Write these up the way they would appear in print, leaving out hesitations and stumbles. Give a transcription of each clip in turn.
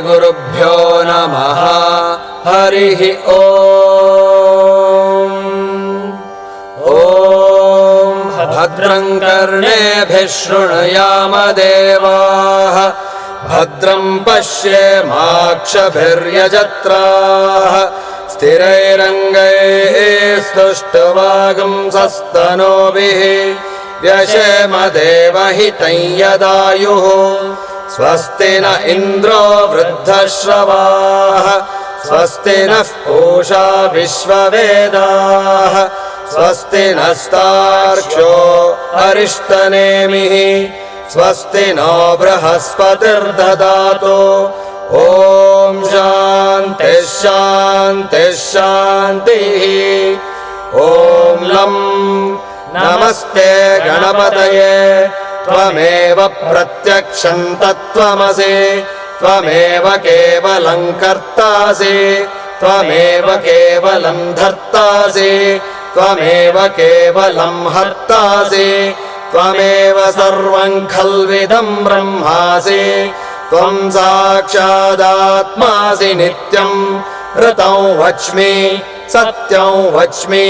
श्रीगुरुभ्यो नमः। हरिः ओम्। ॐ भद्रं कर्णेभिः शृणुयाम देवाः, भद्रं पश्येमाक्षभिर्यजत्राः, स्थिरैरङ्गैः स्तुष्टुवागुंसस्तनूभिः व्यशेम देवहितं यदायुः। स्वस्ति न इन्द्रो वृद्धश्रवाः, स्वस्ति नः पूषा विश्ववेदाः, स्वस्ति नस्तार्क्ष्यो अरिष्टनेमिः, स्वस्ति नो बृहस्पतिर्दधातु। ॐ शान्तिः शान्तिः शान्तिः। ॐ लं नमस्ते गणपतये, त्वमेव प्रत्यक्षं तत्त्वमसि, त्वमेव केवलं कर्तासि, त्वमेव केवलं धर्तासि, त्वमेव केवलं हर्तासि, त्वमेव सर्वं खल्विदं ब्रह्मासि, त्वं साक्षादात्मासि नित्यं। ऋतं वच्मि सत्यं वच्मि,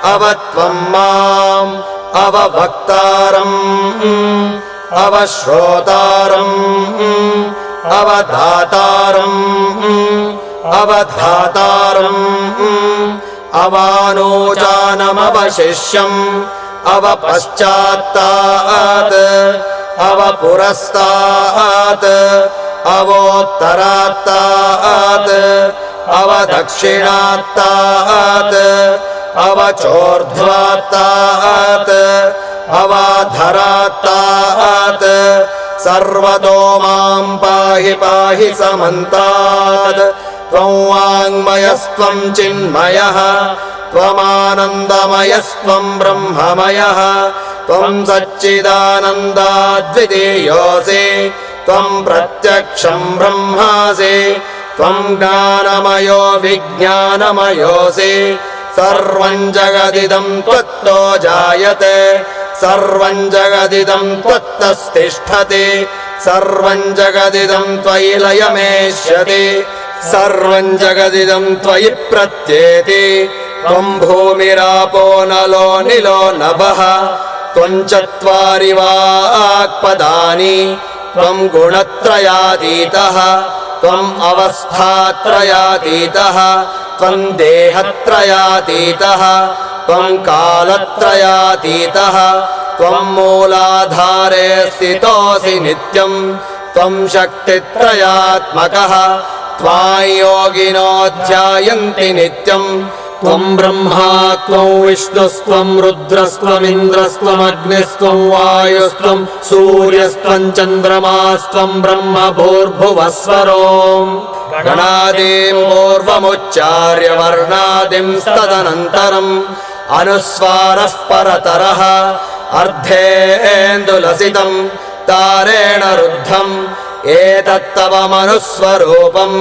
अवत्वं माम् अवभक्तारम् अवश्रोतारम् अवधातारम् अवधातारम् अवानोचानमवशिष्यम् अवपश्चात्तात् अवपुरस्तात् अवोत्तरात्तात् अवदक्षिणात्तात् अवचोर्ध्वात्तात् अवाधरात्तात्। सर्वतो मां पाहि पाहि समन्तात्। त्वं वाङ्मयस्त्वं चिन्मयः, त्वमानन्दमयस्त्वं ब्रह्ममयः, त्वं सच्चिदानन्दाद्वितीयोऽसि, त्वं प्रत्यक्षं ब्रह्मासि, त्वं ज्ञानमयो विज्ञानमयोऽसि। सर्वं जगदिदं त्वत्तो जायते, सर्वं जगदिदं त्वत्तस्तिष्ठति, सर्वं जगदिदं त्वयि लयमेष्यति, सर्वं जगदिदं त्वयि प्रत्येति। त्वं भूमिरापो नलो निलो नभः, त्वं चत्वारि वाक्पदानि, त्वं गुणत्रयातीतः, त्वम् अवस्थात्रयातीतः, त्वं देहत्रयातीतः, त्वं कालत्रयातीतः, त्वं मूलाधारे स्थितोऽसि नित्यं, त्वं शक्तित्रयात्मकः, त्वां योगिनो ध्यायन्ति नित्यं। त्वं ब्रह्मा त्वं विष्णुस्त्वं रुद्रस्त्वमिन्द्रस्त्वमग्निस्त्वं वायुस्त्वं सूर्यस्त्वं चन्द्रमास्त्वं ब्रह्म भूर्भुवस्वरोम्। गणादिं पूर्वमुच्चार्य वर्णादिं तदनन्तरम् अनुस्वारः परतरः अर्धेन्दुलसितं तारेण रुद्धम्। एतत्तव मनुस्वरूपम्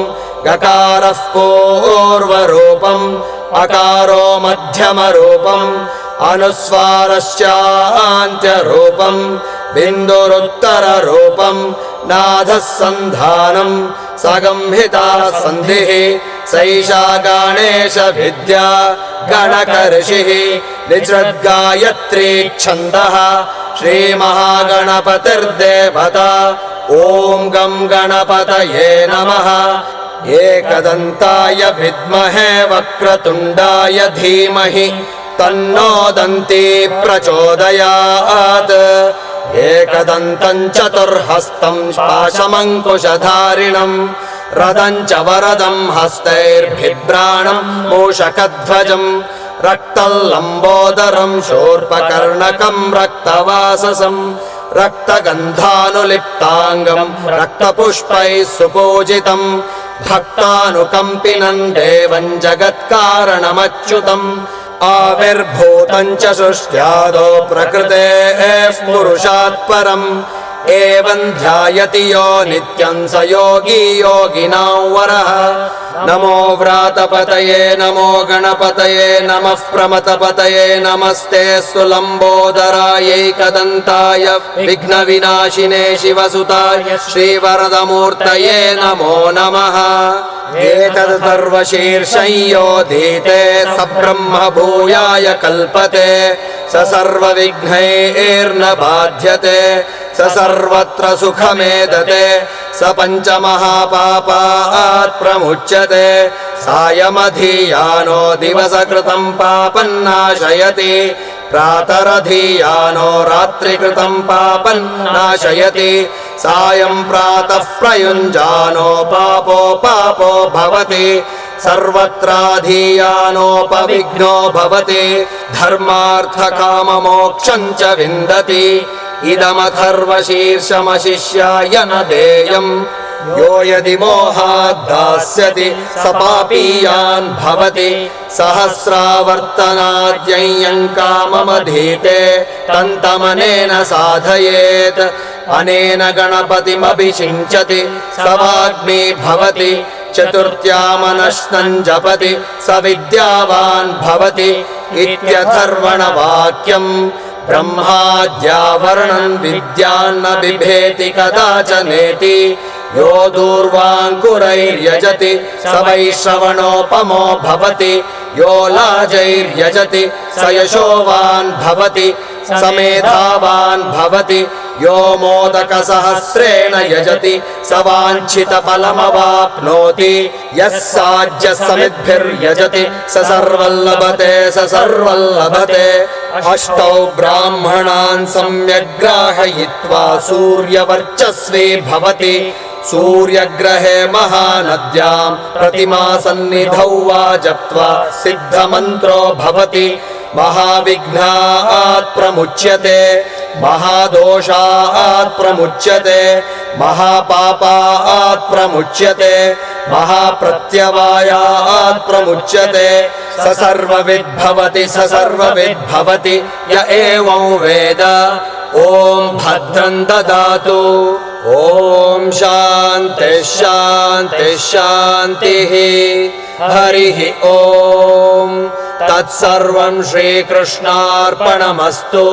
गकारः पूर्वरूपम् अकारो मध्यमरूपम् अनुस्वारश्चान्त्यरूपम् बिन्दुरुत्तररूपम् नादः सन्धानम् सगंहिता सन्धिः। सैषा गणेश विद्या गणकर्षिः निसृद्गायत्री छन्दः श्रीमहागणपतिर्देवता। ॐ गं गणपतये नमः। एकदन्ताय विद्महे वक्रतुण्डाय धीमहि तन्नो दन्ती प्रचोदयात्। एकदन्तं चतुर्हस्तं पाशमङ्कुशधारिणं रदं च वरदं हस्तैर्बिभ्राणं मूषकध्वजं रक्तलम्बोदरं शूर्पकर्णकं रक्तवाससं रक्तगन्धानुलिप्ताङ्गं रक्तपुष्पैः सुपूजितं भक्तानुकम्पिनं देवं जगत्कारणमच्युतम्। आविर्भूतं च सृष्ट्यादौ प्रकृतेः पुरुषात् परम् एवं ध्यायति यो नित्यं स योगी योगिनां वरः नमो व्रातपतये नमो गणपतये नमः प्रमथपतये नमस्ते सुलम्बोदरायैकदन्ताय विघ्नविनाशिने शिवसुताय श्रीवरदमूर्तये नमो नमः एतद् सर्वशीर्षं योधीते स ब्रह्म भूयाय कल्पते स सर्वविघ्नैर्न बाध्यते स सर्वत्र सुखमेदते स पञ्चमहापापात् प्रमुच्यते सायमधीयानो दिवसकृतं पापन्नाशयति प्रातरधीयानो रात्रिकृतं पापन्नाशयति सायं प्रातः प्रयुञ्जानो पापो भवति सर्वत्राधीयानोपविघ्नो भवति धर्मार्थकाममोक्षं च विन्दति इदमथर्वशीर्षमशिष्याय न देयम् यो यदि मोहात् दास्यति स पापीयान् भवति सहस्रावर्तनाद्ययं काममधीते तन्तमनेन साधयेत् अनेन गणपतिमभिषिञ्चति स वाग्मी भवति चतुर्थ्यामनश्नं जपति स विद्यावान् भवति इत्यथर्वणवाक्यम् ब्रह्माद्यावर्णं विद्यान्न बिभेति कदाचनेति यो दूर्वाङ्कुरैर्यजति स वैश्रवणोपमो भवति यो लाजैर्यजति स यशोवान् भवति स मेधावान् भवति यो मोदकसहस्रेण यजति स वाञ्छितफलमवाप्नोति यः साज्यसमिद्भिर्यजति स सर्वल्लभते अष्टौ ब्राह्मणान् सम्यग्राहयित्वा सूर्यवर्चस्वी भवति सूर्यग्रहे महानद्यां प्रतिमासन्निधौ वा जप्त्वा सिद्धमन्त्रो भवति महाविघ्नात् प्रमुच्यते महादोषात् प्रमुच्यते महापापात् प्रमुच्यते महाप्रत्यवायात् प्रमुच्यते स सर्वविद्भवति य एवं वेद ॐ भद्रं ददातु ॐ शान्तिः हरिः ॐ तत्सर्वं श्रीकृष्णार्पणमस्तु।